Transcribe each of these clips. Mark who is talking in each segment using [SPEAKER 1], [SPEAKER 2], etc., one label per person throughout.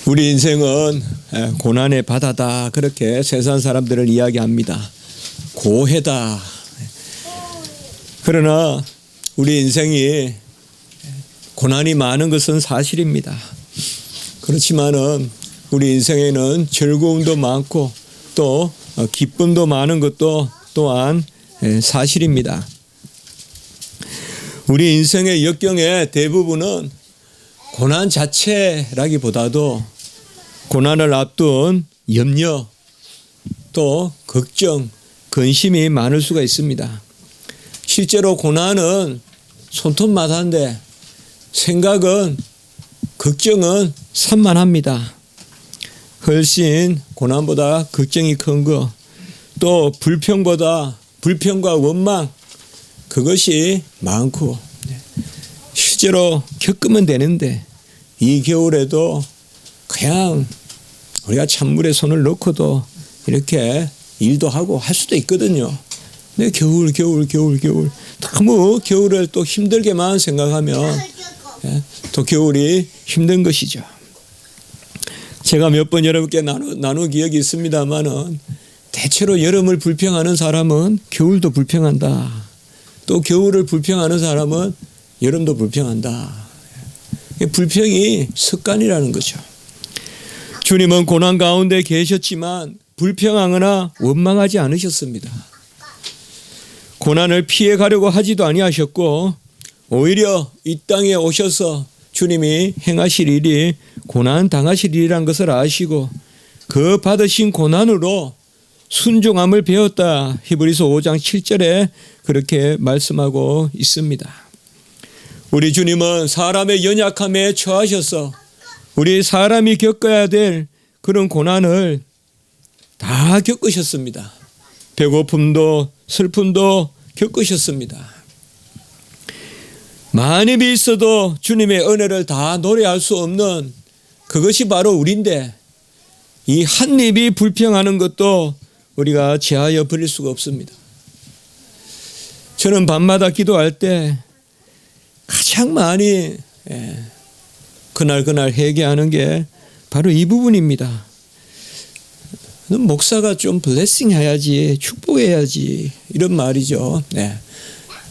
[SPEAKER 1] 우리 인생은 고난의 바다다, 그렇게 세상 사람들은 이야기합니다. 고해다. 그러나 우리 인생이 고난이 많은 것은 사실입니다. 그렇지만은 우리 인생에는 즐거움도 많고 또 기쁨도 많은 것도 또한 사실입니다. 우리 인생의 역경의 대부분은 고난 자체라기보다도 고난을 앞둔 염려, 또 걱정, 근심이 많을 수가 있습니다. 실제로 고난은 손톱만한데 생각은, 걱정은 산만합니다. 훨씬 고난보다 걱정이 큰 거, 또 불평과 원망, 그것이 많고, 실제로 겪으면 되는데 이 겨울에도 그냥 우리가 찬물에 손을 넣고도 이렇게 일도 하고 할 수도 있거든요. 근데 겨울 너무 겨울을 또 힘들게만 생각하면 또 겨울이 힘든 것이죠. 제가 몇 번 여러분께 나눈 기억이 있습니다만은, 대체로 여름을 불평하는 사람은 겨울도 불평한다. 또 겨울을 불평하는 사람은 여름도 불평한다. 불평이 습관이라는 거죠. 주님은 고난 가운데 계셨지만 불평하거나 원망하지 않으셨습니다. 고난을 피해가려고 하지도 아니하셨고, 오히려 이 땅에 오셔서 주님이 행하실 일이 고난 당하실 일이라는 것을 아시고 그 받으신 고난으로 순종함을 배웠다. 히브리서 5장 7절에 그렇게 말씀하고 있습니다. 우리 주님은 사람의 연약함에 처하셔서 우리 사람이 겪어야 될 그런 고난을 다 겪으셨습니다. 배고픔도 슬픔도 겪으셨습니다. 만입이 있어도 주님의 은혜를 다 노래할 수 없는 그것이 바로 우리인데, 이 한 입이 불평하는 것도 우리가 제하여 버릴 수가 없습니다. 저는 밤마다 기도할 때 가장 많이 그날 회개하는 게 바로 이 부분입니다. 목사가 좀 블레싱 해야지, 축복해야지, 이런 말이죠.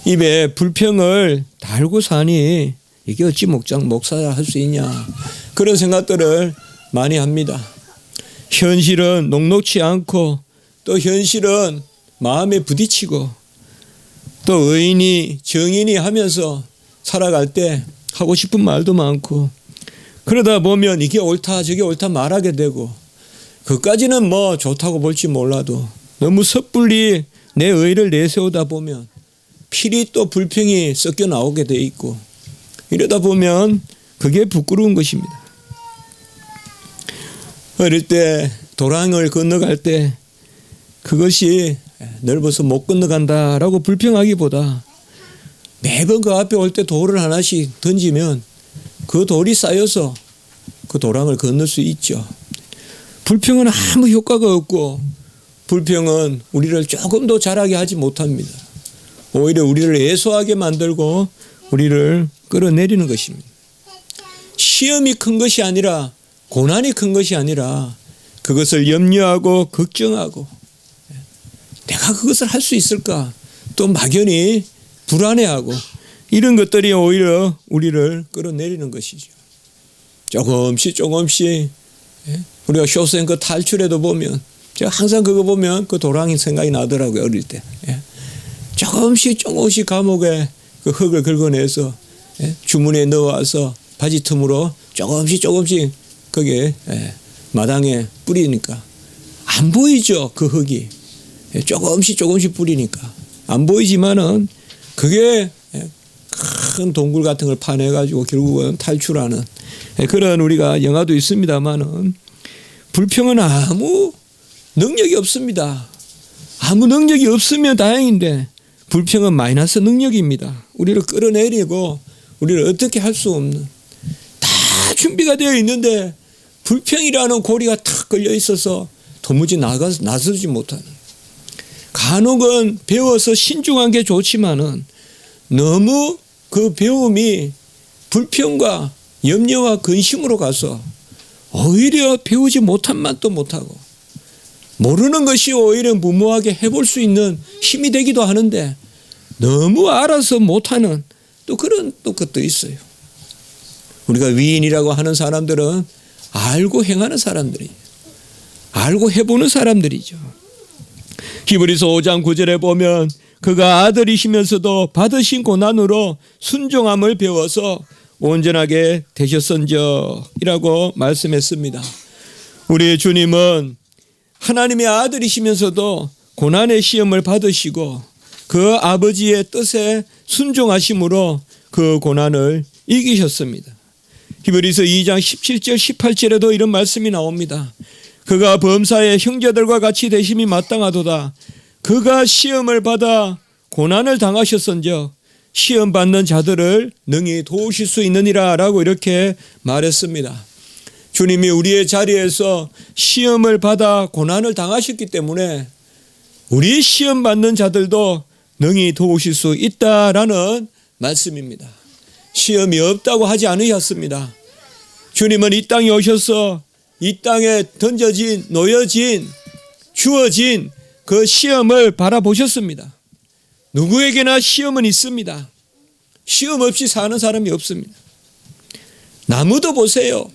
[SPEAKER 1] 입에 불평을 달고 사니 이게 어찌 목사가 할 수 있냐, 그런 생각들을 많이 합니다. 현실은 녹록치 않고 또 현실은 마음에 부딪히고 또 의인이 정인이 하면서 살아갈 때 하고 싶은 말도 많고, 그러다 보면 이게 옳다 저게 옳다 말하게 되고, 그까지는 뭐 좋다고 볼지 몰라도 너무 섣불리 내 의를 내세우다 보면 필히 또 불평이 섞여 나오게 돼 있고, 이러다 보면 그게 부끄러운 것입니다. 어릴 때 도랑을 건너갈 때 그것이 넓어서 못 건너간다라고 불평하기보다 매번 그 앞에 올 때 돌을 하나씩 던지면 그 돌이 쌓여서 그 도랑을 건널 수 있죠. 불평은 아무 효과가 없고, 불평은 우리를 조금도 자라게 하지 못합니다. 오히려 우리를 애소하게 만들고 우리를 끌어내리는 것입니다. 시험이 큰 것이 아니라, 고난이 큰 것이 아니라 그것을 염려하고 걱정하고, 내가 그것을 할 수 있을까, 또 막연히 불안해하고, 이런 것들이 오히려 우리를 끌어내리는 것이죠. 조금씩 우리가 쇼생크 탈출에도 보면, 제가 항상 그거 보면 그 도랑이 생각이 나더라고요. 어릴 때 조금씩 감옥에 그 흙을 긁어내서 주머니에 넣어와서 바지 틈으로 조금씩 거기에 마당에 뿌리니까 안 보이죠. 그 흙이 조금씩 뿌리니까 안 보이지만은 그게 큰 동굴 같은 걸 파내가지고 결국은 탈출하는 그런, 우리가 영화도 있습니다만은, 불평은 아무 능력이 없습니다. 아무 능력이 없으면 다행인데 불평은 마이너스 능력입니다. 우리를 끌어내리고 우리를 어떻게 할 수 없는, 다 준비가 되어 있는데 불평이라는 고리가 탁 걸려 있어서 도무지 나서지 못하는. 간혹은 배워서 신중한 게 좋지만은 너무 그 배움이 불평과 염려와 근심으로 가서 오히려 배우지 못한 맛도 못하고 모르는 것이 오히려 무모하게 해볼 수 있는 힘이 되기도 하는데 너무 알아서 못하는 또 그런 또 것도 있어요. 우리가 위인이라고 하는 사람들은 알고 행하는 사람들이에요. 알고 해보는 사람들이죠. 히브리서 5장 9절에 보면 그가 아들이시면서도 받으신 고난으로 순종함을 배워서 온전하게 되셨은저이라고 말씀했습니다. 우리 주님은 하나님의 아들이시면서도 고난의 시험을 받으시고 그 아버지의 뜻에 순종하심으로 그 고난을 이기셨습니다. 히브리서 2장 17절 18절에도 이런 말씀이 나옵니다. 그가 범사의 형제들과 같이 되심이 마땅하도다. 그가 시험을 받아 고난을 당하셨은즉 시험 받는 자들을 능히 도우실 수 있느니라 라고 이렇게 말했습니다. 주님이 우리의 자리에서 시험을 받아 고난을 당하셨기 때문에 우리 시험 받는 자들도 능히 도우실 수 있다라는 말씀입니다. 시험이 없다고 하지 않으셨습니다. 주님은 이 땅에 오셔서 이 땅에 던져진, 놓여진, 주어진 그 시험을 바라보셨습니다. 누구에게나 시험은 있습니다. 시험 없이 사는 사람이 없습니다. 나무도 보세요.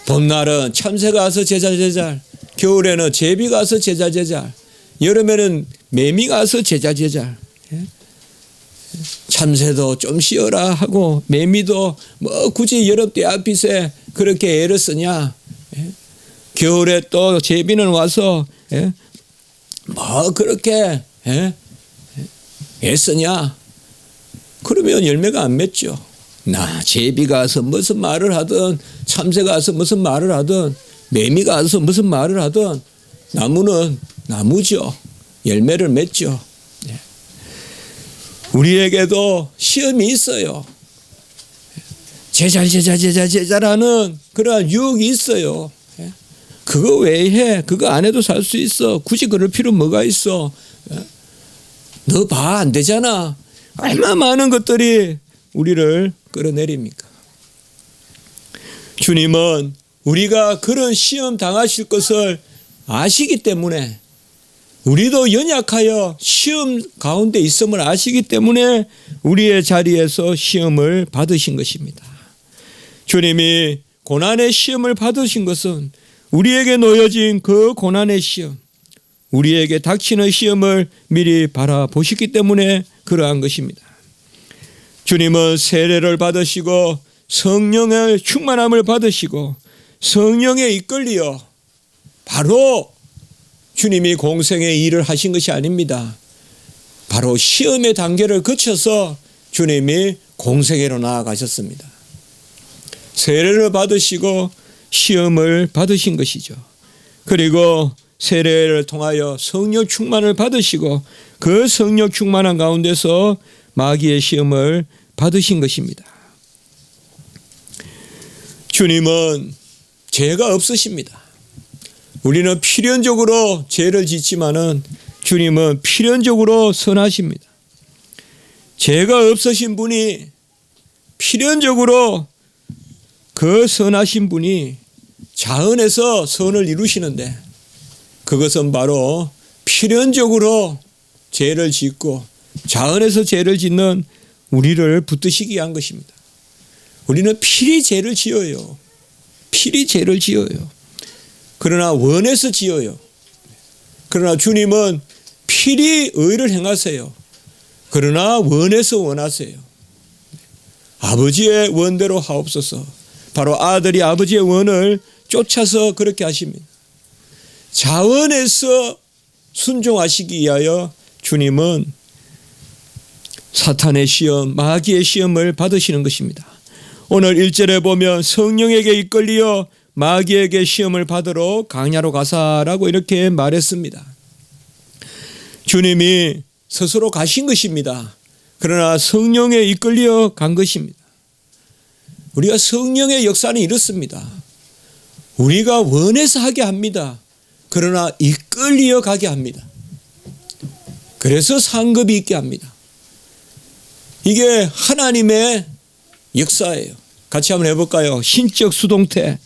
[SPEAKER 1] 봄날은 참새가 와서 제잘제잘, 겨울에는 제비가 와서 제잘제잘, 여름에는 매미가 와서 제잘제잘. 참새도 좀 쉬어라 하고 매미도 뭐 굳이 여름 때앗빛에 그렇게 애를 쓰냐. 겨울에 또 제비는 와서 뭐 그렇게 애쓰냐. 그러면 열매가 안 맺죠. 제비가 와서 무슨 말을 하든 참새가 와서 무슨 말을 하든 매미가 와서 무슨 말을 하든 나무는 나무죠. 열매를 맺죠. 우리에게도 시험이 있어요. 제잘하는 그러한 유혹이 있어요. 그거 왜 해? 그거 안 해도 살 수 있어. 굳이 그럴 필요 뭐가 있어? 너 봐, 안 되잖아. 얼마나 많은 것들이 우리를 끌어내립니까? 주님은 우리가 그런 시험 당하실 것을 아시기 때문에 우리도 연약하여 시험 가운데 있음을 아시기 때문에 우리의 자리에서 시험을 받으신 것입니다. 주님이 고난의 시험을 받으신 것은 우리에게 놓여진 그 고난의 시험, 우리에게 닥치는 시험을 미리 바라보셨기 때문에 그러한 것입니다. 주님은 세례를 받으시고 성령의 충만함을 받으시고 성령에 이끌려 바로 주님이 공생의 일을 하신 것이 아닙니다. 바로 시험의 단계를 거쳐서 주님이 공생애로 나아가셨습니다. 세례를 받으시고 시험을 받으신 것이죠. 그리고 세례를 통하여 성령 충만을 받으시고 그 성령 충만한 가운데서 마귀의 시험을 받으신 것입니다. 주님은 죄가 없으십니다. 우리는 필연적으로 죄를 짓지만은 주님은 필연적으로 선하십니다. 죄가 없으신 분이 필연적으로 그 선하신 분이 자은에서 선을 이루시는데 그것은 바로 필연적으로 죄를 짓고 자은에서 죄를 짓는 우리를 붙드시기 위한 것입니다. 우리는 필히 죄를 지어요. 필히 죄를 지어요. 그러나 원해서 지어요. 그러나 주님은 필히 의를 행하세요. 그러나 원해서 원하세요. 아버지의 원대로 하옵소서. 바로 아들이 아버지의 원을 쫓아서 그렇게 하십니다. 자원에서 순종하시기 위하여 주님은 사탄의 시험, 마귀의 시험을 받으시는 것입니다. 오늘 1절에 보면 성령에게 이끌려 마귀에게 시험을 받으러 강야로 가사라고 이렇게 말했습니다. 주님이 스스로 가신 것입니다. 그러나 성령에 이끌려 간 것입니다. 우리가 성령의 역사는 이렇습니다. 우리가 원해서 하게 합니다. 그러나 이끌려 가게 합니다. 그래서 상급이 있게 합니다. 이게 하나님의 역사예요. 같이 한번 해볼까요? 신적 수동태.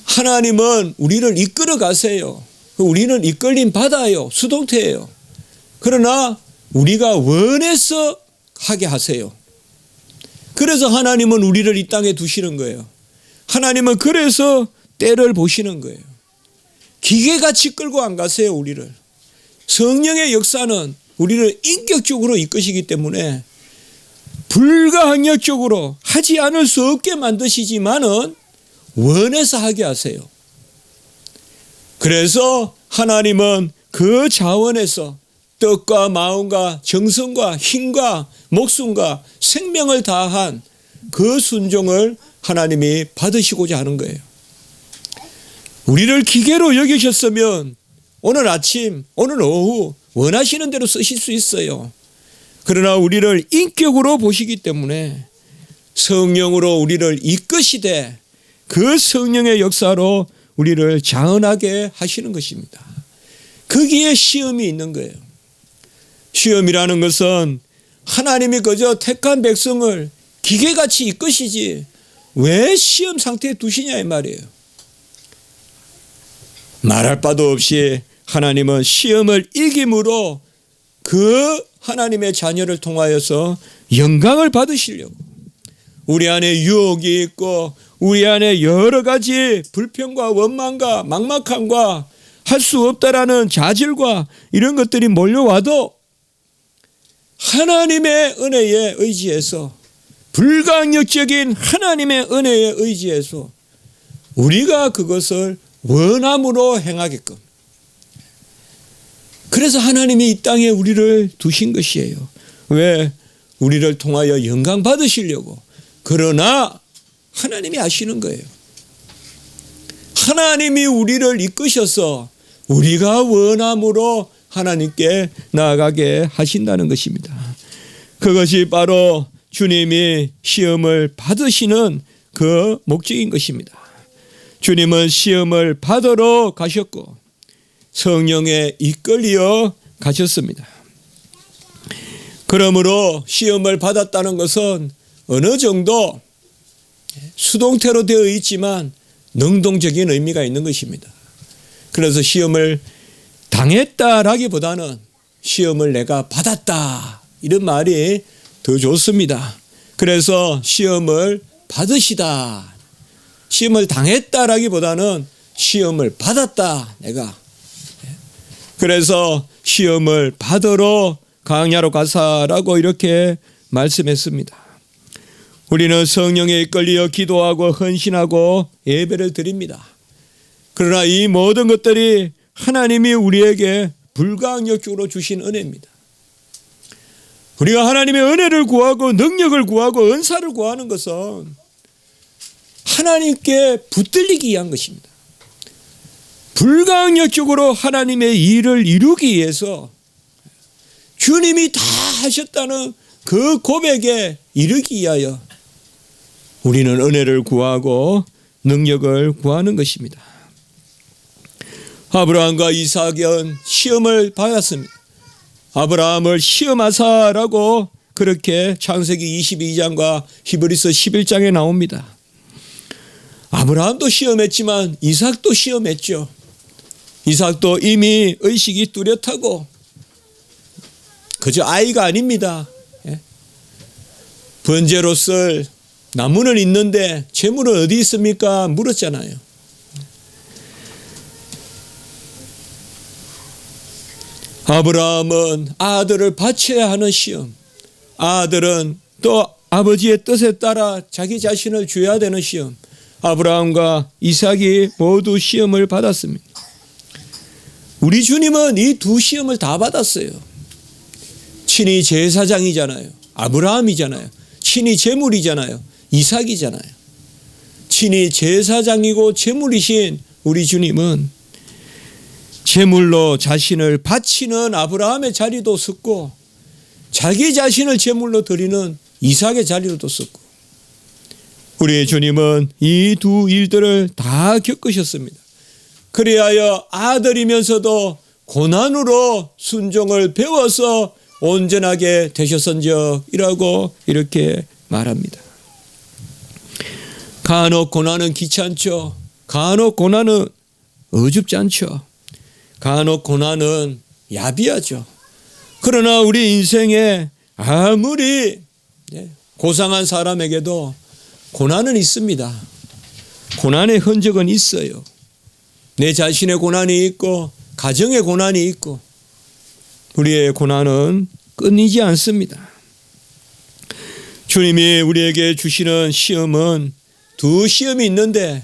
[SPEAKER 1] 하나님은 우리를 이끌어 가세요. 우리는 이끌림 받아요. 수동태예요. 그러나 우리가 원해서 하게 하세요. 그래서 하나님은 우리를 이 땅에 두시는 거예요. 하나님은 그래서 때를 보시는 거예요. 기계같이 끌고 안 가세요, 우리를. 성령의 역사는 우리를 인격적으로 이끄시기 때문에 불가항력적으로 하지 않을 수 없게 만드시지만은 원해서 하게 하세요. 그래서 하나님은 그 자원에서 뜻과 마음과 정성과 힘과 목숨과 생명을 다한 그 순종을 하나님이 받으시고자 하는 거예요. 우리를 기계로 여기셨으면 오늘 아침, 오늘 오후 원하시는 대로 쓰실 수 있어요. 그러나 우리를 인격으로 보시기 때문에 성령으로 우리를 이끄시되 그 성령의 역사로 우리를 자원하게 하시는 것입니다. 거기에 시험이 있는 거예요. 시험이라는 것은 하나님이 그저 택한 백성을 기계같이 이끄시지 왜 시험 상태에 두시냐 이 말이에요. 말할 바도 없이 하나님은 시험을 이김으로 그 하나님의 자녀를 통하여서 영광을 받으시려고, 우리 안에 유혹이 있고 우리 안에 여러 가지 불평과 원망과 막막함과 할 수 없다라는 자질과 이런 것들이 몰려와도 하나님의 은혜에 의지해서, 불가항력적인 하나님의 은혜에 의지해서 우리가 그것을 원함으로 행하게끔, 그래서 하나님이 이 땅에 우리를 두신 것이에요. 왜? 우리를 통하여 영광 받으시려고. 그러나 하나님이 아시는 거예요. 하나님이 우리를 이끄셔서 우리가 원함으로 하나님께 나아가게 하신다는 것입니다. 그것이 바로 주님이 시험을 받으시는 그 목적인 것입니다. 주님은 시험을 받으러 가셨고 성령에 이끌려 가셨습니다. 그러므로 시험을 받았다는 것은 어느 정도 수동태로 되어 있지만 능동적인 의미가 있는 것입니다. 그래서 시험을 당했다라기보다는 시험을 내가 받았다 이런 말이 더 좋습니다. 그래서 시험을 받으시다. 시험을 당했다라기보다는 시험을 받았다 내가. 그래서 시험을 받으러 광야로 가사라고 이렇게 말씀했습니다. 우리는 성령에 이끌려 기도하고 헌신하고 예배를 드립니다. 그러나 이 모든 것들이 하나님이 우리에게 불가항력적으로 주신 은혜입니다. 우리가 하나님의 은혜를 구하고 능력을 구하고 은사를 구하는 것은 하나님께 붙들리기 위한 것입니다. 불가항력적으로 하나님의 일을 이루기 위해서 주님이 다 하셨다는 그 고백에 이르기 위하여 우리는 은혜를 구하고 능력을 구하는 것입니다. 아브라함과 이삭은 시험을 받았습니다. 아브라함을 시험하사라고 그렇게 창세기 22장과 히브리서 11장에 나옵니다. 아브라함도 시험했지만 이삭도 시험했죠. 이삭도 이미 의식이 뚜렷하고 그저 아이가 아닙니다. 번제로 쓸 나무는 있는데 재물은 어디 있습니까? 물었잖아요. 아브라함은 아들을 바쳐야 하는 시험, 아들은 또 아버지의 뜻에 따라 자기 자신을 줘야 되는 시험, 아브라함과 이삭이 모두 시험을 받았습니다. 우리 주님은 이 두 시험을 다 받았어요. 친히 제사장이잖아요. 아브라함이잖아요. 친히 제물이잖아요. 이삭이잖아요. 친히 제사장이고 제물이신 우리 주님은 제물로 자신을 바치는 아브라함의 자리도 섰고 자기 자신을 제물로 드리는 이삭의 자리도 섰고, 우리 주님은 이 두 일들을 다 겪으셨습니다. 그리하여 아들이면서도 고난으로 순종을 배워서 온전하게 되셨은적이라고 이렇게 말합니다. 간혹 고난은 귀찮죠. 간혹 고난은 어줍지 않죠. 간혹 고난은 야비하죠. 그러나 우리 인생에 아무리 고상한 사람에게도 고난은 있습니다. 고난의 흔적은 있어요. 내 자신의 고난이 있고 가정의 고난이 있고 우리의 고난은 끊이지 않습니다. 주님이 우리에게 주시는 시험은 두 시험이 있는데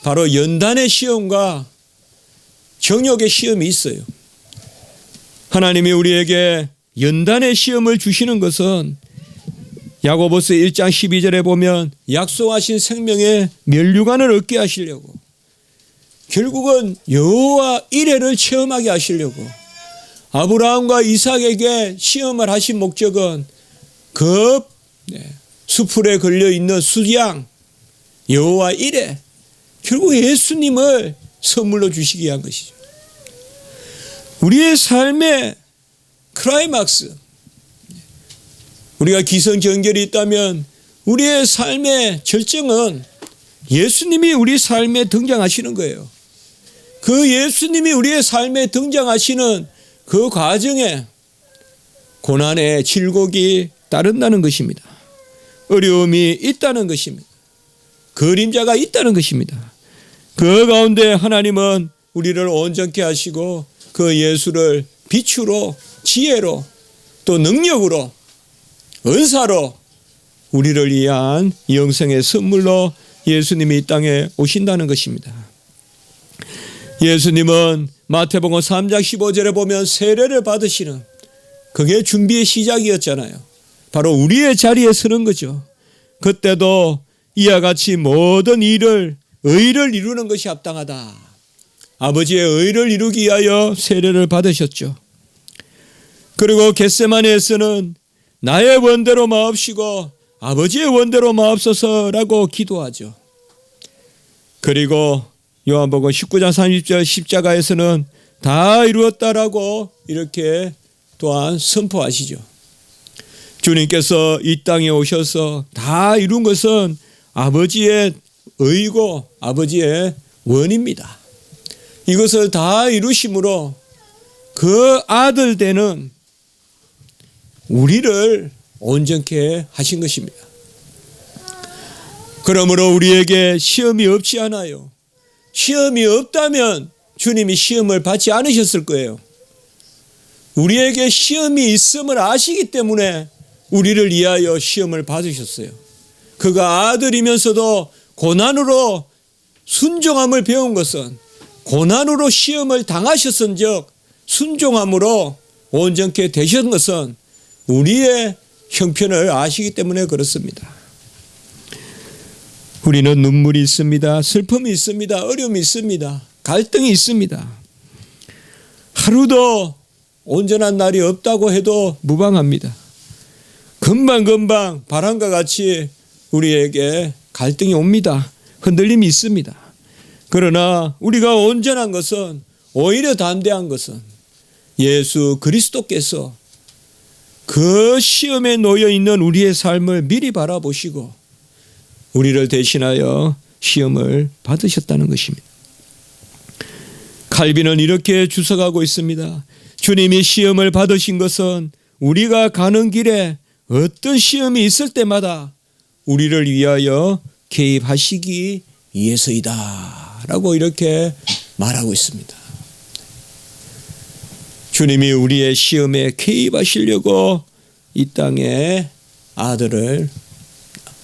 [SPEAKER 1] 바로 연단의 시험과 정욕의 시험이 있어요. 하나님이 우리에게 연단의 시험을 주시는 것은 야고보서 1장 12절에 보면 약속하신 생명의 면류관을 얻게 하시려고, 결국은 여호와 이레를 체험하게 하시려고 아브라함과 이삭에게 시험을 하신 목적은 그 수풀에 걸려있는 수양 여호와 이레, 결국 예수님을 선물로 주시기 위한 것이죠. 우리의 삶의 클라이막스, 우리가 기성전결이 있다면 우리의 삶의 절정은 예수님이 우리 삶에 등장하시는 거예요. 그 예수님이 우리의 삶에 등장하시는 그 과정에 고난의 질곡이 따른다는 것입니다. 어려움이 있다는 것입니다. 그림자가 있다는 것입니다. 그 가운데 하나님은 우리를 온전케 하시고 그 예수를 빛으로, 지혜로, 또 능력으로, 은사로 우리를 위한 영생의 선물로 예수님이 이 땅에 오신다는 것입니다. 예수님은 마태복음 3장 15절에 보면 세례를 받으시는, 그게 준비의 시작이었잖아요. 바로 우리의 자리에 서는 거죠. 그때도 이와 같이 모든 일을, 의를 이루는 것이 합당하다, 아버지의 의를 이루기 위하여 세례를 받으셨죠. 그리고 겟세마네에서는 나의 원대로 마옵시고 아버지의 원대로 마옵소서라고 기도하죠. 그리고 요한복음 19장 30절 십자가에서는 다 이루었다라고 이렇게 또한 선포하시죠. 주님께서 이 땅에 오셔서 다 이룬 것은 아버지의 의고 아버지의 원입니다. 이것을 다 이루심으로 그 아들 되는 우리를 온전케 하신 것입니다. 그러므로 우리에게 시험이 없지 않아요. 시험이 없다면 주님이 시험을 받지 않으셨을 거예요. 우리에게 시험이 있음을 아시기 때문에 우리를 위하여 시험을 받으셨어요. 그가 아들이면서도 고난으로 순종함을 배운 것은, 고난으로 시험을 당하셨은즉 순종함으로 온전케 되신 것은 우리의 형편을 아시기 때문에 그렇습니다. 우리는 눈물이 있습니다. 슬픔이 있습니다. 어려움이 있습니다. 갈등이 있습니다. 하루도 온전한 날이 없다고 해도 무방합니다. 금방금방 바람과 같이 우리에게 갈등이 옵니다. 흔들림이 있습니다. 그러나 우리가 온전한 것은, 오히려 담대한 것은 예수 그리스도께서 그 시험에 놓여 있는 우리의 삶을 미리 바라보시고 우리를 대신하여 시험을 받으셨다는 것입니다. 칼빈은 이렇게 주석하고 있습니다. 주님이 시험을 받으신 것은 우리가 가는 길에 어떤 시험이 있을 때마다 우리를 위하여 개입하시기 위해서이다 라고 이렇게 말하고 있습니다. 주님이 우리의 시험에 개입하시려고 이 땅에 아들을,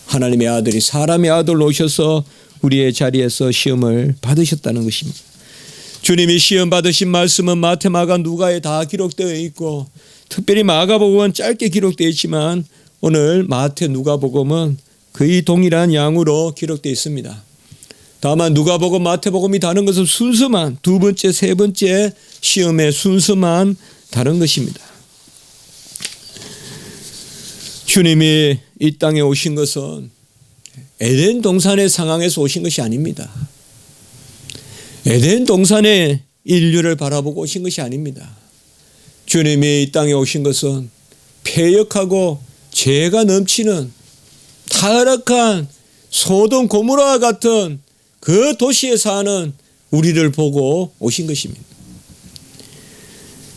[SPEAKER 1] 하나님의 아들이 사람의 아들로 오셔서 우리의 자리에서 시험을 받으셨다는 것입니다. 주님이 시험 받으신 말씀은 마태, 마가, 누가에 다 기록되어 있고, 특별히 마가복음은 짧게 기록되어 있지만 오늘 마태, 누가복음은 거의 동일한 양으로 기록되어 있습니다. 다만 누가복음, 마태복음이 다른 것은 순서만, 두 번째, 세 번째 시험의 순서만 다른 것입니다. 주님이 이 땅에 오신 것은 에덴 동산의 상황에서 오신 것이 아닙니다. 에덴 동산의 인류를 바라보고 오신 것이 아닙니다. 주님이 이 땅에 오신 것은 패역하고 죄가 넘치는 타락한 소돔 고모라와 같은 그 도시에 사는 우리를 보고 오신 것입니다.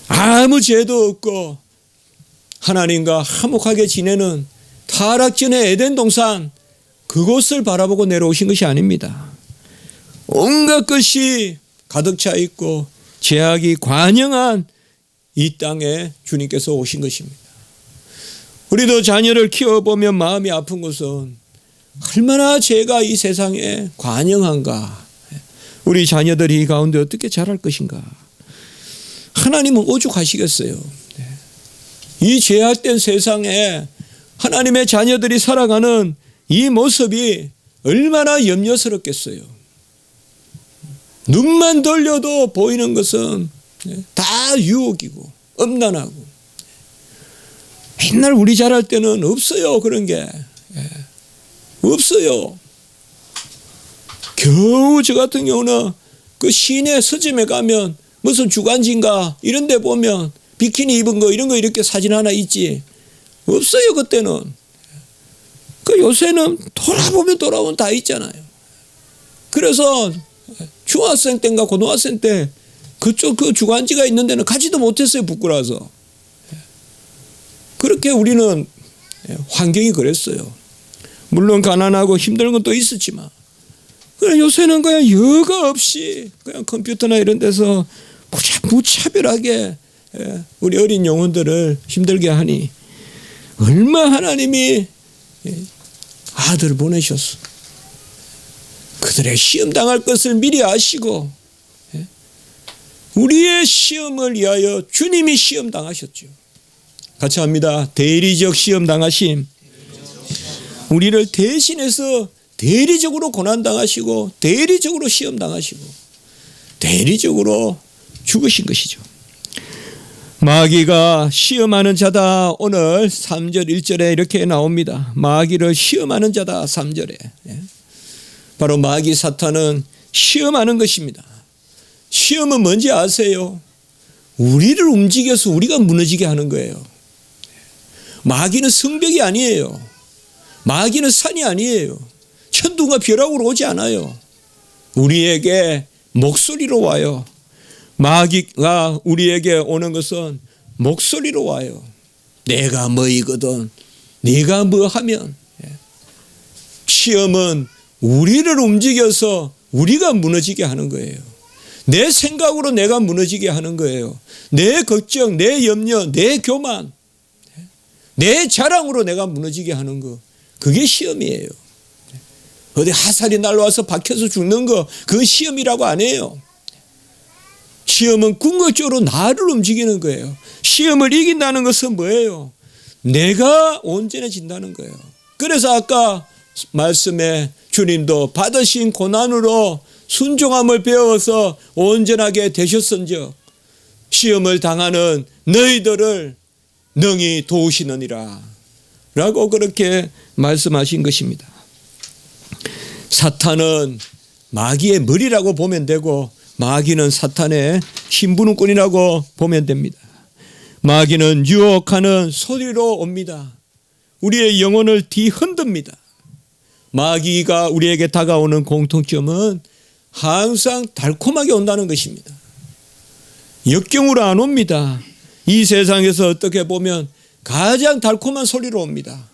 [SPEAKER 1] 아무 죄도 없고 하나님과 화목하게 지내는 타락전의 에덴 동산, 그곳을 바라보고 내려오신 것이 아닙니다. 온갖 것이 가득 차 있고 죄악이 관영한 이 땅에 주님께서 오신 것입니다. 우리도 자녀를 키워보면 마음이 아픈 것은 얼마나 죄가 이 세상에 관영한가. 우리 자녀들이 이 가운데 어떻게 자랄 것인가. 하나님은 오죽하시겠어요. 이 죄악된 세상에 하나님의 자녀들이 살아가는 이 모습이 얼마나 염려스럽겠어요. 눈만 돌려도 보이는 것은 다 유혹이고 음란하고. 옛날 우리 자랄 때는 없어요. 그런 게 없어요. 겨우 저 같은 경우는 그 시내 서점에 가면 무슨 주간지인가 이런 데 보면 비키니 입은 거 이런 거 이렇게 사진 하나 있지. 없어요. 그때는. 그 요새는 돌아보면 다 있잖아요. 그래서 중학생 때인가 고등학생 때 그쪽 그 주간지가 있는 데는 가지도 못했어요. 부끄러워서. 그렇게 우리는 환경이 그랬어요. 물론 가난하고 힘든 건 또 있었지만 그냥 요새는 그냥 여과 없이 그냥 컴퓨터나 이런 데서 무차별하게 우리 어린 영혼들을 힘들게 하니 얼마 하나님이 아들을 보내셨어. 그들의 시험 당할 것을 미리 아시고 우리의 시험을 위하여 주님이 시험 당하셨죠. 같이 합니다. 대리적 시험 당하심. 우리를 대신해서 대리적으로 고난 당하시고 대리적으로 시험 당하시고 대리적으로 죽으신 것이죠. 마귀가 시험하는 자다. 오늘 3절 1절에 이렇게 나옵니다. 마귀를 시험하는 자다. 3절에. 바로 마귀 사탄은 시험하는 것입니다. 시험은 뭔지 아세요? 우리를 움직여서 우리가 무너지게 하는 거예요. 마귀는 성벽이 아니에요. 마귀는 산이 아니에요. 천둥과 벼락으로 오지 않아요. 우리에게 목소리로 와요. 마귀가 우리에게 오는 것은 목소리로 와요. 내가 뭐이거든. 네가 뭐 하면. 시험은 우리를 움직여서 우리가 무너지게 하는 거예요. 내 생각으로 내가 무너지게 하는 거예요. 내 걱정, 내 염려, 내 교만, 내 자랑으로 내가 무너지게 하는 거. 그게 시험이에요. 어디 화살이 날라와서 박혀서 죽는 거, 그건 시험이라고 안 해요. 시험은 궁극적으로 나를 움직이는 거예요. 시험을 이긴다는 것은 뭐예요? 내가 온전해진다는 거예요. 그래서 아까 말씀에 주님도 받으신 고난으로 순종함을 배워서 온전하게 되셨은즉 시험을 당하는 너희들을 능히 도우시느니라 라고 그렇게 말씀하신 것입니다. 사탄은 마귀의 머리라고 보면 되고 마귀는 사탄의 심부름꾼이라고 보면 됩니다. 마귀는 유혹하는 소리로 옵니다. 우리의 영혼을 뒤흔듭니다. 마귀가 우리에게 다가오는 공통점은 항상 달콤하게 온다는 것입니다. 역경으로 안 옵니다. 이 세상에서 어떻게 보면 가장 달콤한 소리로 옵니다.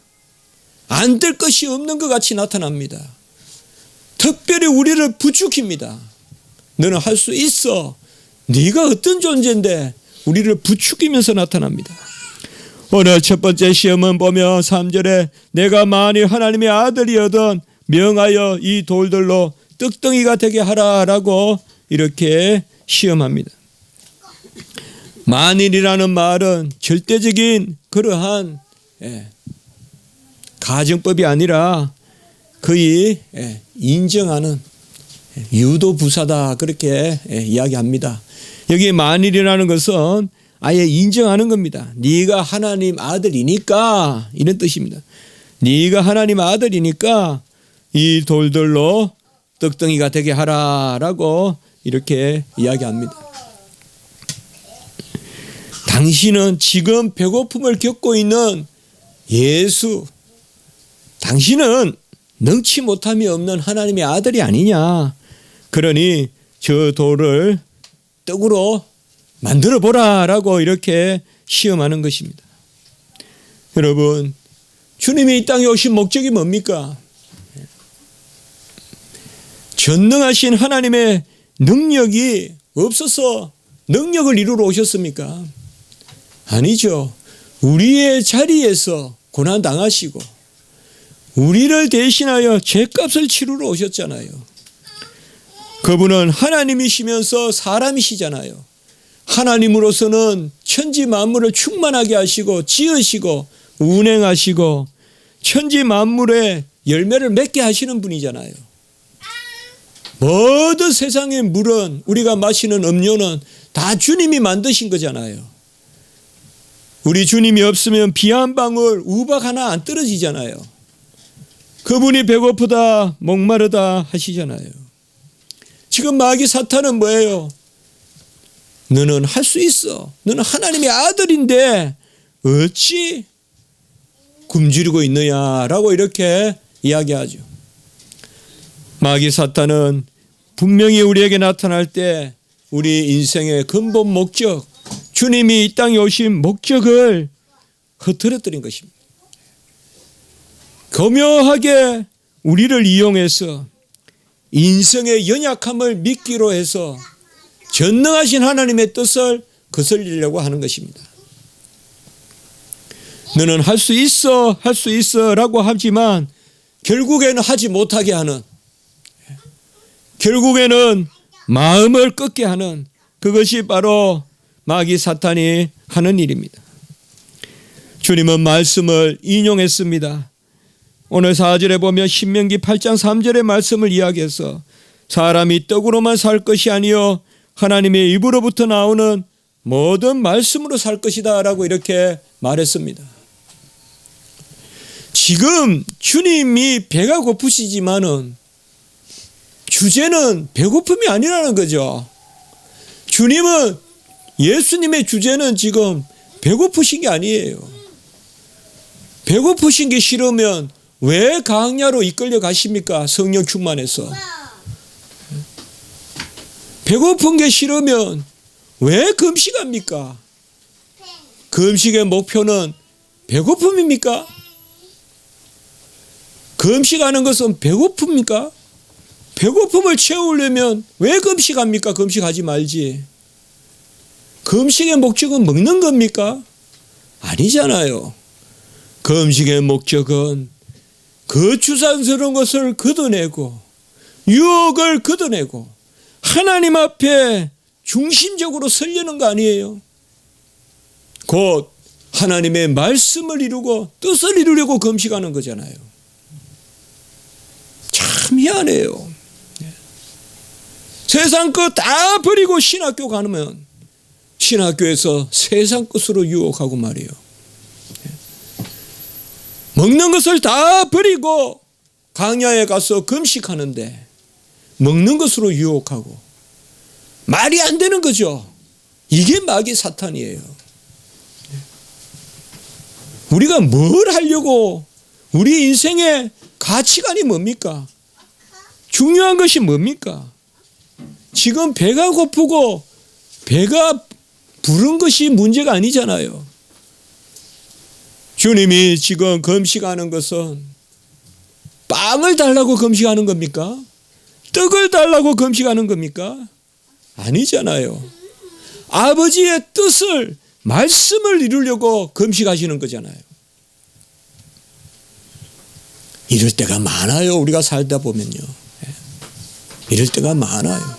[SPEAKER 1] 안 될 것이 없는 것 같이 나타납니다. 특별히 우리를 부추깁니다. 너는 할 수 있어. 네가 어떤 존재인데 우리를 부추기면서 나타납니다. 오늘 첫 번째 시험은 보면 3절에 내가 만일 하나님의 아들이어든 명하여 이 돌들로 떡덩이가 되게 하라라고 이렇게 시험합니다. 만일이라는 말은 절대적인 그러한 가정법이 아니라 거의 인정하는 유도부사다 그렇게 이야기합니다. 여기 만일이라는 것은 아예 인정하는 겁니다. 네가 하나님 아들이니까 이런 뜻입니다. 네가 하나님 아들이니까 이 돌들로 떡덩이가 되게 하라라고 이렇게 이야기합니다. 당신은 지금 배고픔을 겪고 있는 예수, 당신은 능치 못함이 없는 하나님의 아들이 아니냐. 그러니 저 돌을 떡으로 만들어 보라라고 이렇게 시험하는 것입니다. 여러분, 주님이 이 땅에 오신 목적이 뭡니까? 전능하신 하나님의 능력이 없어서 능력을 이루러 오셨습니까? 아니죠. 우리의 자리에서 고난 당하시고 우리를 대신하여 죄값을 치르러 오셨잖아요. 그분은 하나님이시면서 사람이시잖아요. 하나님으로서는 천지 만물을 충만하게 하시고 지으시고 운행하시고 천지 만물의 열매를 맺게 하시는 분이잖아요. 모든 세상의 물은, 우리가 마시는 음료는 다 주님이 만드신 거잖아요. 우리 주님이 없으면 비 한 방울, 우박 하나 안 떨어지잖아요. 그분이 배고프다 목마르다 하시잖아요. 지금 마귀 사탄은 뭐예요? 너는 할 수 있어. 너는 하나님의 아들인데 어찌 굶주리고 있느냐라고 이렇게 이야기하죠. 마귀 사탄은 분명히 우리에게 나타날 때 우리 인생의 근본 목적, 주님이 이 땅에 오신 목적을 흐트러뜨린 것입니다. 교묘하게 우리를 이용해서 인생의 연약함을 미끼로 해서 전능하신 하나님의 뜻을 거슬리려고 하는 것입니다. 너는 할 수 있어, 할 수 있어 라고 하지만 결국에는 하지 못하게 하는, 결국에는 마음을 꺾게 하는, 그것이 바로 마귀 사탄이 하는 일입니다. 주님은 말씀을 인용했습니다. 오늘 4절에 보면 신명기 8장 3절의 말씀을 이야기해서 사람이 떡으로만 살 것이 아니요 하나님의 입으로부터 나오는 모든 말씀으로 살 것이다 라고 이렇게 말했습니다. 지금 주님이 배가 고프시지만은 주제는 배고픔이 아니라는 거죠. 주님은, 예수님의 주제는 지금 배고프신 게 아니에요. 배고프신 게 싫으면 왜 광야로 이끌려 가십니까? 성령 충만해서. 배고픈 게 싫으면 왜 금식합니까? 금식의 목표는 배고픔입니까? 금식하는 것은 배고픕니까? 배고픔을 채우려면 왜 금식합니까? 금식하지 말지. 금식의 목적은 먹는 겁니까? 아니잖아요. 금식의 목적은 거추장스러운 것을 걷어내고 유혹을 걷어내고 하나님 앞에 중심적으로 서려는 거 아니에요. 곧 하나님의 말씀을 이루고 뜻을 이루려고 금식하는 거잖아요. 참 희한해요. 세상 것 다 버리고 신학교 가면 신학교에서 세상 것으로 유혹하고 말이에요. 먹는 것을 다 버리고 광야에 가서 금식하는데 먹는 것으로 유혹하고 말이 안 되는 거죠. 이게 마귀 사탄이에요. 우리가 뭘 하려고, 우리 인생의 가치관이 뭡니까? 중요한 것이 뭡니까? 지금 배가 고프고 배가 부른 것이 문제가 아니잖아요. 주님이 지금 금식하는 것은 빵을 달라고 금식하는 겁니까? 떡을 달라고 금식하는 겁니까? 아니잖아요. 아버지의 뜻을, 말씀을 이루려고 금식하시는 거잖아요. 이럴 때가 많아요. 우리가 살다 보면요. 이럴 때가 많아요.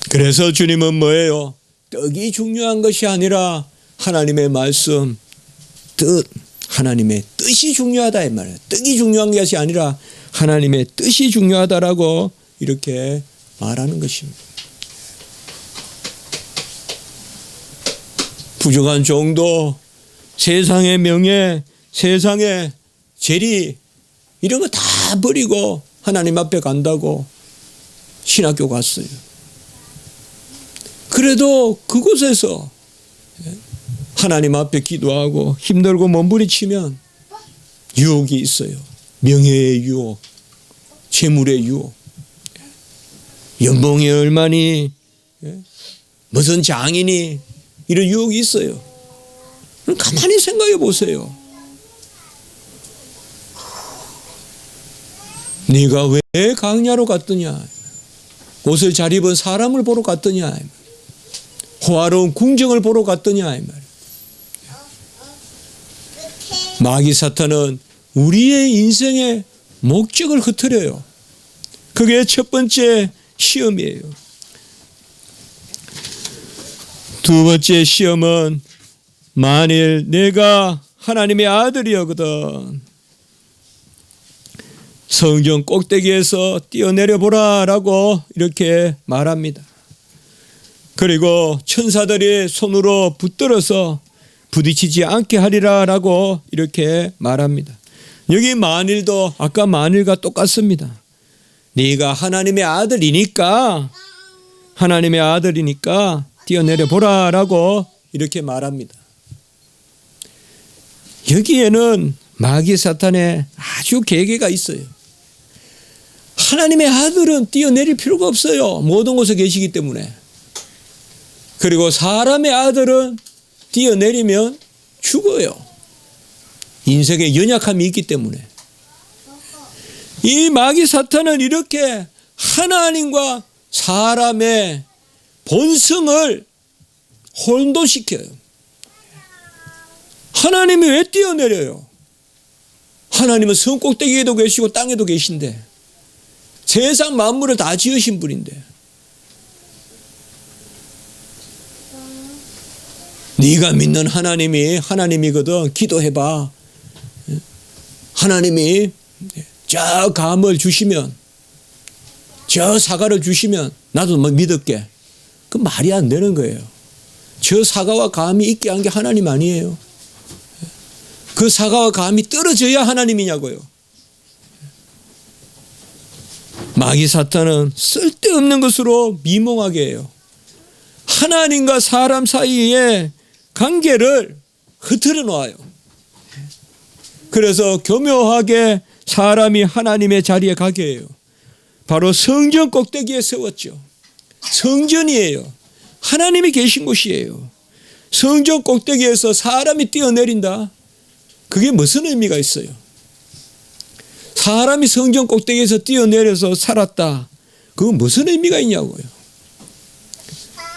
[SPEAKER 1] 그래서 주님은 뭐예요? 떡이 중요한 것이 아니라 하나님의 말씀, 뜻, 하나님의 뜻이 중요하다 이 말이에요. 떡이 중요한 것이 아니라 하나님의 뜻이 중요하다라고 이렇게 말하는 것입니다. 부정한 정도, 세상의 명예, 세상의 재리 이런 거 다 버리고 하나님 앞에 간다고 신학교 갔어요. 그래도 그곳에서 하나님 앞에 기도하고 힘들고 몸부림치면 유혹이 있어요. 명예의 유혹, 재물의 유혹, 연봉이 얼마니, 무슨 장인이, 이런 유혹이 있어요. 가만히 생각해 보세요. 네가 왜 강야로 갔더냐? 옷을 잘 입은 사람을 보러 갔더냐? 호화로운 궁정을 보러 갔더냐? 마귀 사탄은 우리의 인생의 목적을 흐트려요. 그게 첫 번째 시험이에요. 두 번째 시험은 만일 내가 하나님의 아들이었거든 성전 꼭대기에서 뛰어내려 보라라고 이렇게 말합니다. 그리고 천사들이 손으로 붙들어서 부딪히지 않게 하리라라고 이렇게 말합니다. 여기 만일도 아까 만일과 똑같습니다. 네가 하나님의 아들이니까 뛰어내려 보라라고 이렇게 말합니다. 여기에는 마귀 사탄의 아주 계계가 있어요. 하나님의 아들은 뛰어내릴 필요가 없어요. 모든 곳에 계시기 때문에. 그리고 사람의 아들은 뛰어내리면 죽어요. 인생에 연약함이 있기 때문에. 이 마귀 사탄은 이렇게 하나님과 사람의 본성을 혼돈시켜요. 하나님이 왜 뛰어내려요? 하나님은 성 꼭대기에도 계시고 땅에도 계신데 세상 만물을 다 지으신 분인데 네가 믿는 하나님이 하나님이거든. 기도해봐. 하나님이 저 감을 주시면 저 사과를 주시면 나도 믿을게. 그 말이 안 되는 거예요. 저 사과와 감이 있게 한 게 하나님 아니에요. 그 사과와 감이 떨어져야 하나님이냐고요. 마귀 사탄은 쓸데없는 것으로 미몽하게 해요. 하나님과 사람 사이의 관계를 흐트러 놓아요. 그래서 교묘하게 사람이 하나님의 자리에 가게 해요. 바로 성전 꼭대기에 세웠죠. 성전이에요. 하나님이 계신 곳이에요. 성전 꼭대기에서 사람이 뛰어내린다. 그게 무슨 의미가 있어요? 사람이 성전 꼭대기에서 뛰어내려서 살았다. 그건 무슨 의미가 있냐고요.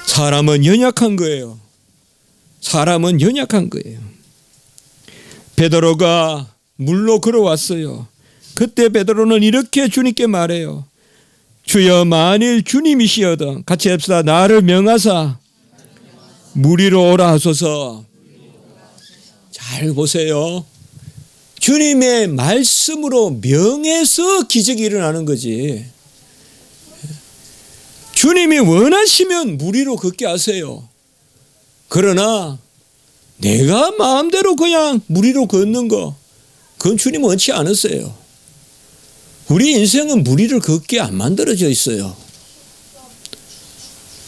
[SPEAKER 1] 사람은 연약한 거예요. 사람은 연약한 거예요. 베드로가 물로 걸어왔어요. 그때 베드로는 이렇게 주님께 말해요. 주여 만일 주님이시여든 같이 합시다. 나를 명하사 물 위로 오라 하소서. 잘 보세요. 주님의 말씀으로 명해서 기적이 일어나는 거지. 주님이 원하시면 물 위로 걷게 하세요. 그러나 내가 마음대로 그냥 물 위로 걷는 거 그건 주님 원치 않으세요. 우리 인생은 물 위를 걷게 안 만들어져 있어요.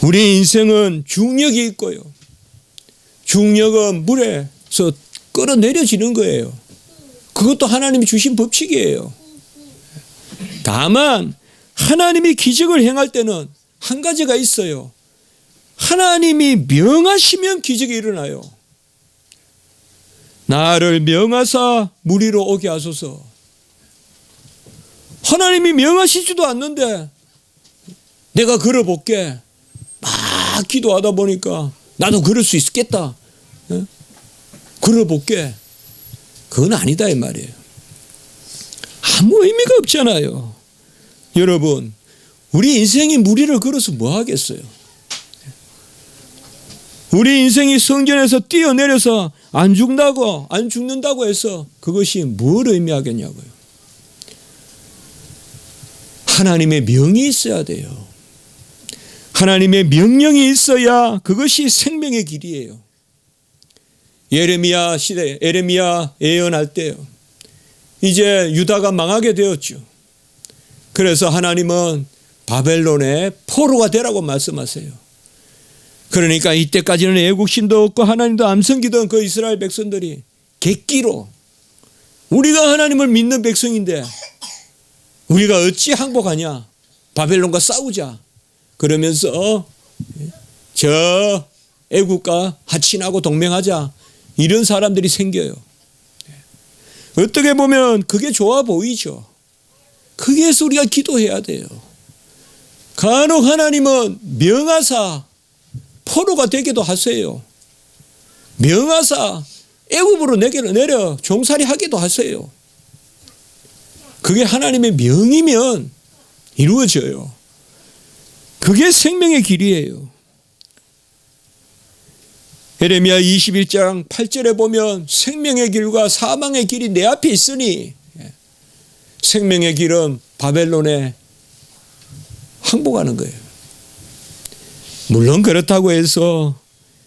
[SPEAKER 1] 우리 인생은 중력이 있고요. 중력은 물에서 끌어내려지는 거예요. 그것도 하나님이 주신 법칙이에요. 다만 하나님이 기적을 행할 때는 한 가지가 있어요. 하나님이 명하시면 기적이 일어나요. 나를 명하사 물 위로 오게 하소서. 하나님이 명하시지도 않는데 내가 걸어볼게. 막 기도하다 보니까 나도 걸을 수 있겠다. 걸어볼게. 그건 아니다 이 말이에요. 아무 의미가 없잖아요. 여러분, 우리 인생이 물 위를 걸어서 뭐 하겠어요? 우리 인생이 성전에서 뛰어내려서 안 죽는다고 해서 그것이 뭘 의미하겠냐고요. 하나님의 명이 있어야 돼요. 하나님의 명령이 있어야 그것이 생명의 길이에요. 예레미야 시대, 예레미야 예언할 때요. 이제 유다가 망하게 되었죠. 그래서 하나님은 바벨론의 포로가 되라고 말씀하세요. 그러니까 이때까지는 애국심도 없고 하나님도 안 섬기던 그 이스라엘 백성들이 객기로 우리가 하나님을 믿는 백성인데 우리가 어찌 항복하냐? 바벨론과 싸우자. 그러면서 저 애국과 하친하고 동맹하자. 이런 사람들이 생겨요. 어떻게 보면 그게 좋아 보이죠. 그게 해서 우리가 기도해야 돼요. 간혹 하나님은 명하사 포로가 되기도 하세요. 명하사 애굽으로 내려 종살이 하기도 하세요. 그게 하나님의 명이면 이루어져요. 그게 생명의 길이에요. 예레미야 21장 8절에 보면 생명의 길과 사망의 길이 내 앞에 있으니 생명의 길은 바벨론에 항복하는 거예요. 물론 그렇다고 해서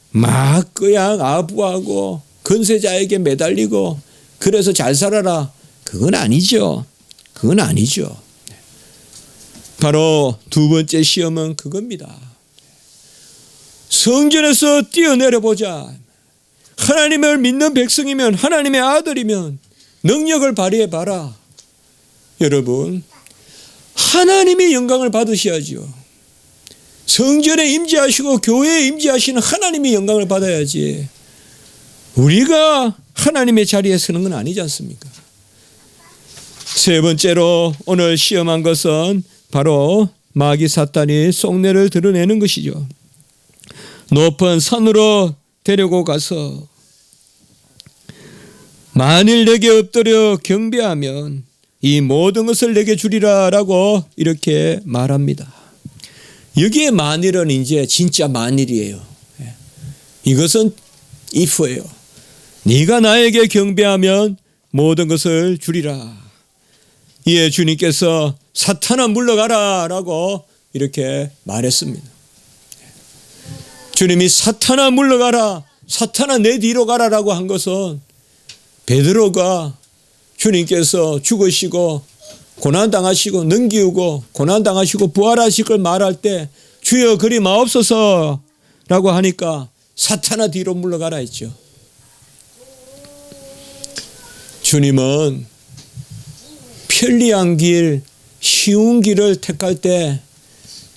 [SPEAKER 1] 막 그냥 아부하고 건세자에게 매달리고 그래서 잘 살아라. 그건 아니죠. 그건 아니죠. 바로 두 번째 시험은 그겁니다. 성전에서 뛰어내려 보자. 하나님을 믿는 백성이면 하나님의 아들이면 능력을 발휘해 봐라. 여러분, 하나님의 영광을 받으셔야죠. 성전에 임재하시고 교회에 임재하시는 하나님의 영광을 받아야지 우리가 하나님의 자리에 서는 건 아니지 않습니까? 세 번째로 오늘 시험한 것은 바로 마귀 사탄이 속내를 드러내는 것이죠. 높은 산으로 데리고 가서 만일 내게 엎드려 경배하면 이 모든 것을 내게 주리라 라고 이렇게 말합니다. 여기에 만일은 이제 진짜 만일이에요. 이것은 if예요. 네가 나에게 경배하면 모든 것을 주리라. 이에 주님께서 사탄아 물러가라 라고 이렇게 말했습니다. 주님이 사탄아 물러가라, 사탄아 내 뒤로 가라라고 한 것은 베드로가 주님께서 죽으시고 고난당하시고 넘기우고 고난당하시고 부활하실 걸 말할 때 주여 그리 마옵소서 라고 하니까 사탄아 뒤로 물러가라 했죠. 주님은 편리한 길, 쉬운 길을 택할 때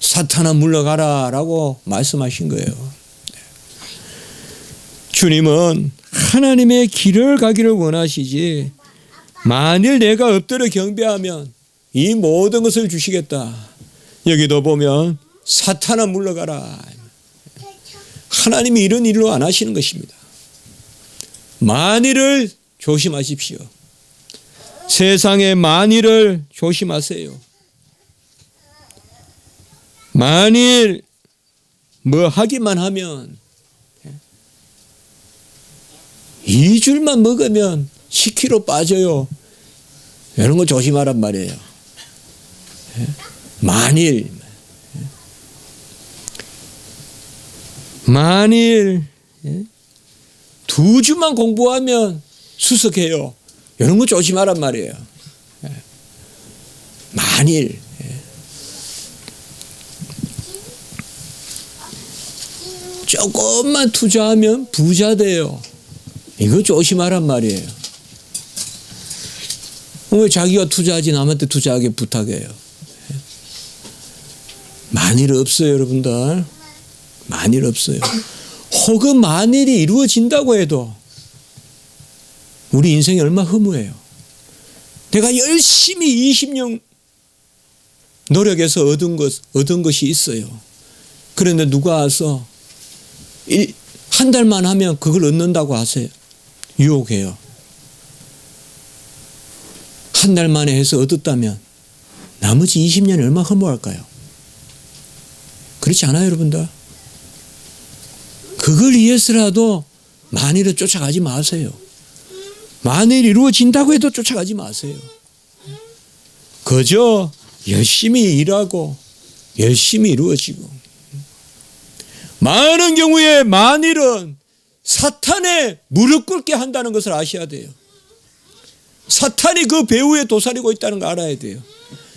[SPEAKER 1] 사탄아 물러가라 라고 말씀하신 거예요. 주님은 하나님의 길을 가기를 원하시지 만일 내가 엎드려 경배하면 이 모든 것을 주시겠다. 여기도 보면 사탄아 물러가라. 하나님이 이런 일로 안 하시는 것입니다. 만일을 조심하십시오. 세상의 만일을 조심하세요. 만일 뭐 하기만 하면 2줄만 먹으면 10kg 빠져요. 이런 거 조심하란 말이에요. 만일 2주만 공부하면 수석해요. 이런 거 조심하란 말이에요. 만일 조금만 투자하면 부자 돼요. 이거 조심하란 말이에요. 왜 자기가 투자하지 남한테 투자하게 부탁해요? 만일 없어요, 여러분들. 만일 없어요. 혹은 만일이 이루어진다고 해도 우리 인생이 얼마나 허무해요. 내가 열심히 20년 노력해서 얻은 것이 있어요. 그런데 누가 와서 한 달만 하면 그걸 얻는다고 하세요. 유혹해요. 한 달 만에 해서 얻었다면 나머지 20년이 얼마나 허무할까요? 그렇지 않아요, 여러분들? 그걸 위해서라도 만일을 쫓아가지 마세요. 만일 이루어진다고 해도 쫓아가지 마세요. 그저 열심히 일하고 열심히 이루어지고. 많은 경우에 만일은 사탄에 무릎 꿇게 한다는 것을 아셔야 돼요. 사탄이 그 배후에 도사리고 있다는 거 알아야 돼요.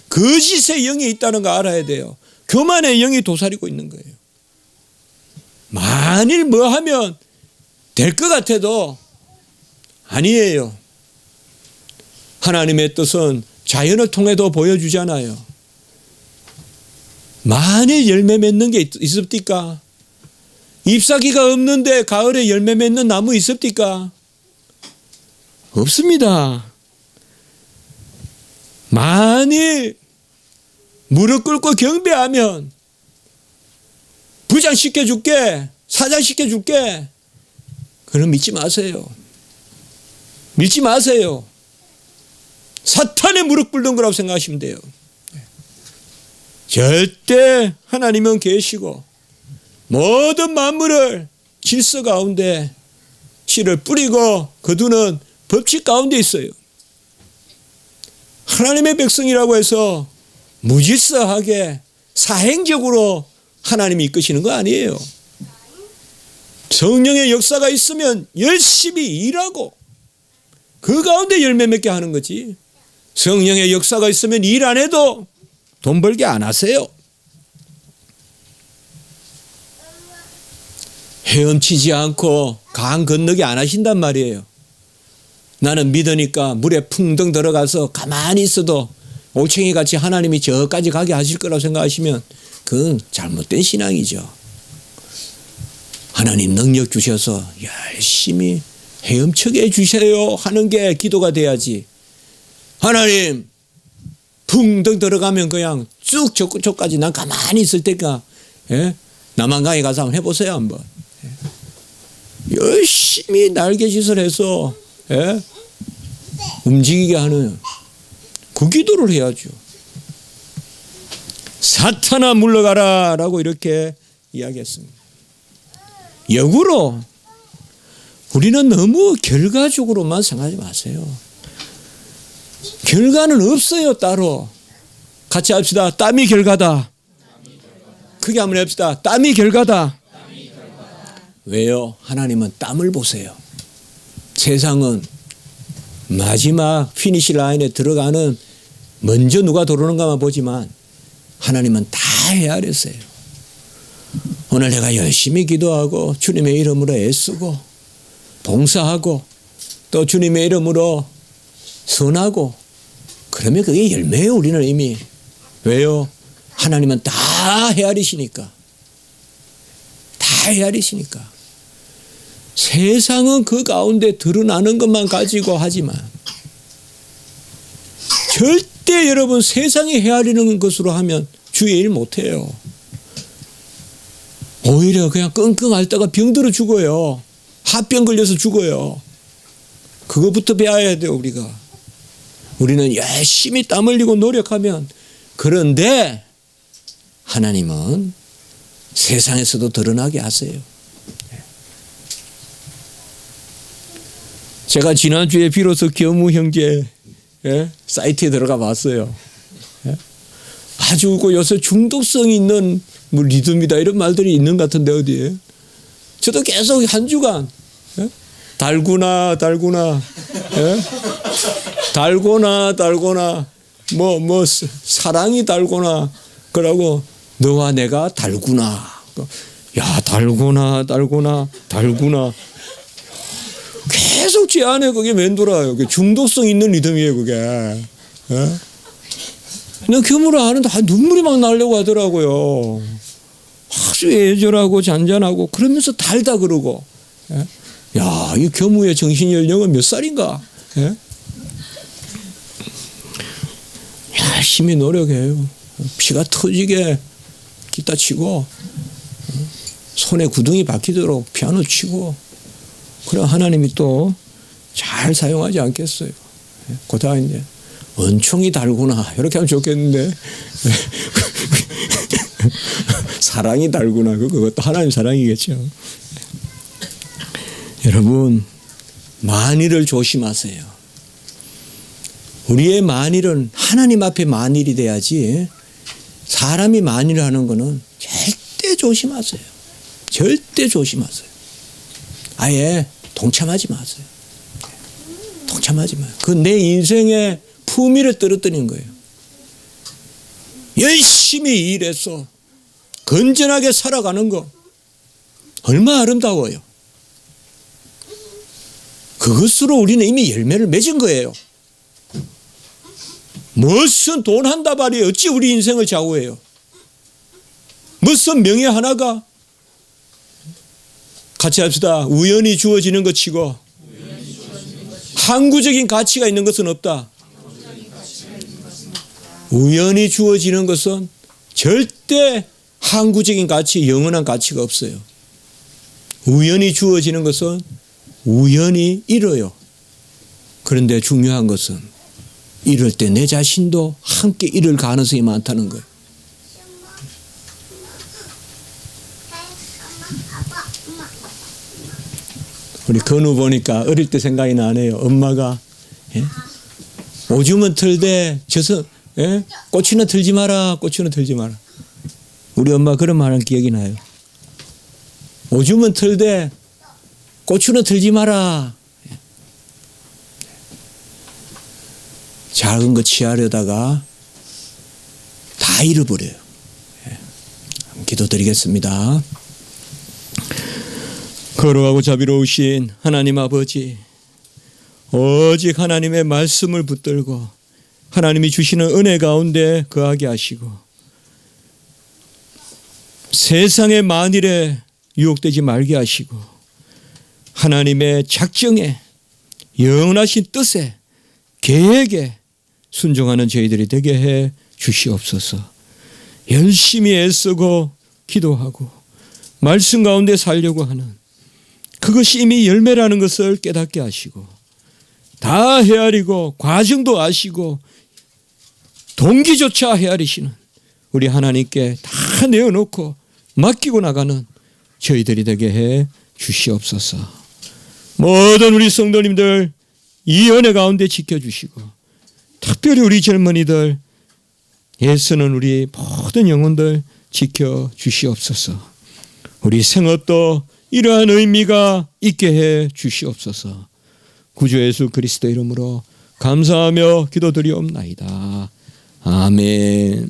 [SPEAKER 1] 거짓의 영이 있다는 거 알아야 돼요. 교만의 영이 도사리고 있는 거예요. 만일 뭐 하면 될 것 같아도 아니에요. 하나님의 뜻은 자연을 통해도 보여주잖아요. 만일 열매 맺는 게 있습니까? 잎사귀가 없는데 가을에 열매 맺는 나무 있습니까? 없습니다. 만일 무릎 꿇고 경배하면 부장시켜줄게, 사장시켜줄게, 그럼 믿지 마세요. 믿지 마세요. 사탄의 무릎 꿇는 거라고 생각하시면 돼요. 절대 하나님은 계시고 모든 만물을 질서 가운데 씨를 뿌리고 거두는 법칙 가운데 있어요. 하나님의 백성이라고 해서 무질서하게 사행적으로 하나님이 이끄시는 거 아니에요. 성령의 역사가 있으면 열심히 일하고 그 가운데 열매 맺게 하는 거지. 성령의 역사가 있으면 일 안 해도 돈 벌게 안 하세요. 헤엄치지 않고 강 건너게 안 하신단 말이에요. 나는 믿으니까 물에 풍덩 들어가서 가만히 있어도 올챙이같이 하나님이 저까지 가게 하실 거라고 생각하시면 그건 잘못된 신앙이죠. 하나님 능력 주셔서 열심히 헤엄치게 해주세요 하는 게 기도가 돼야지. 하나님 풍덩 들어가면 그냥 쭉 저까지 난 가만히 있을 테니까 남한강에 가서 한번 해보세요 한번. 열심히 날개짓을 해서 움직이게 하는 그 기도를 해야죠. 사탄아 물러가라 라고 이렇게 이야기했습니다. 역으로 우리는 너무 결과적으로만 생각하지 마세요. 결과는 없어요. 따로 같이 합시다. 땀이 결과다. 크게 한번 합시다. 땀이 결과다. 왜요? 하나님은 땀을 보세요. 세상은 마지막 피니시 라인에 들어가는 먼저 누가 들어오는가만 보지만 하나님은 다 헤아렸어요. 오늘 내가 열심히 기도하고 주님의 이름으로 애쓰고 봉사하고 또 주님의 이름으로 선하고 그러면 그게 열매예요. 우리는 이미. 왜요? 하나님은 다 헤아리시니까. 다 헤아리시니까. 세상은 그 가운데 드러나는 것만 가지고 하지만 절대 여러분 세상이 헤아리는 것으로 하면 주의 일 못해요. 오히려 그냥 끙끙 앓다가 병들어 죽어요. 합병 걸려서 죽어요. 그거부터 배워야 돼요. 우리는 열심히 땀 흘리고 노력하면. 그런데 하나님은 세상에서도 드러나게 하세요. 제가 지난주에 비로소 겸우 형제 사이트에 들어가 봤어요. 아주 요새 중독성 있는 뭐 리듬이다 이런 말들이 있는 것 같은데 어디에. 저도 계속 한 주간 달구나 달구나 뭐 사랑이 달구나 그러고 너와 내가 달구나. 야 달구나 계속 제 안에 그게 맴돌아요. 중독성 있는 리듬이에요 그게. 내가 교무를 하는데 눈물이 막 나려고 하더라고요. 아주 애절하고 잔잔하고 그러면서 달다 그러고. 야, 이 교무의 정신 연령은 몇 살인가? 열심히 노력해요. 피가 터지게 기타 치고 손에 구덩이 박히도록 피아노 치고. 그래 하나님이 또 잘 사용하지 않겠어요. 그다 이제 은총이 달구나 이렇게 하면 좋겠는데 사랑이 달구나 그것도 하나님 사랑이겠죠. 여러분 만일을 조심하세요. 우리의 만일은 하나님 앞에 만일이 돼야지 사람이 만일을 하는 거는 절대 조심하세요. 절대 조심하세요. 아예 동참하지 마세요. 동참하지 마요. 그 내 인생의 품위를 떨어뜨리는 거예요. 열심히 일해서 건전하게 살아가는 거 얼마나 아름다워요. 그것으로 우리는 이미 열매를 맺은 거예요. 무슨 돈 한 다발이 어찌 우리 인생을 좌우해요? 무슨 명예 하나가 같이 합시다. 우연히 주어지는 것 치고 항구적인 가치가 있는 것은 없다. 우연히 주어지는 것은 절대 항구적인 가치, 영원한 가치가 없어요. 우연히 주어지는 것은 우연히 이뤄요. 그런데 중요한 것은 이럴 때 내 자신도 함께 이룰 가능성이 많다는 거예요. 우리 건우 보니까 어릴 때 생각이 나네요. 엄마가 오줌은 틀되 져서 꼬치는 틀지 마라. 꼬치는 틀지 마라. 우리 엄마 그런 말한 기억이 나요. 오줌은 틀되 꼬치는 틀지 마라. 작은 거 취하려다가 다 잃어버려요. 기도드리겠습니다. 거룩하고 자비로우신 하나님 아버지, 오직 하나님의 말씀을 붙들고 하나님이 주시는 은혜 가운데 거하게 하시고 세상의 만일에 유혹되지 말게 하시고 하나님의 작정에 영원하신 뜻에 계획에 순종하는 저희들이 되게 해 주시옵소서. 열심히 애쓰고 기도하고 말씀 가운데 살려고 하는 그것이 이미 열매라는 것을 깨닫게 하시고 다 헤아리고 과정도 아시고 동기조차 헤아리시는 우리 하나님께 다 내어놓고 맡기고 나가는 저희들이 되게 해 주시옵소서. 모든 우리 성도님들 이 은혜 가운데 지켜주시고 특별히 우리 젊은이들 애쓰는 우리 모든 영혼들 지켜주시옵소서. 우리 생업도 이러한 의미가 있게 해 주시옵소서. 구주 예수 그리스도 이름으로 감사하며 기도드리옵나이다. 아멘.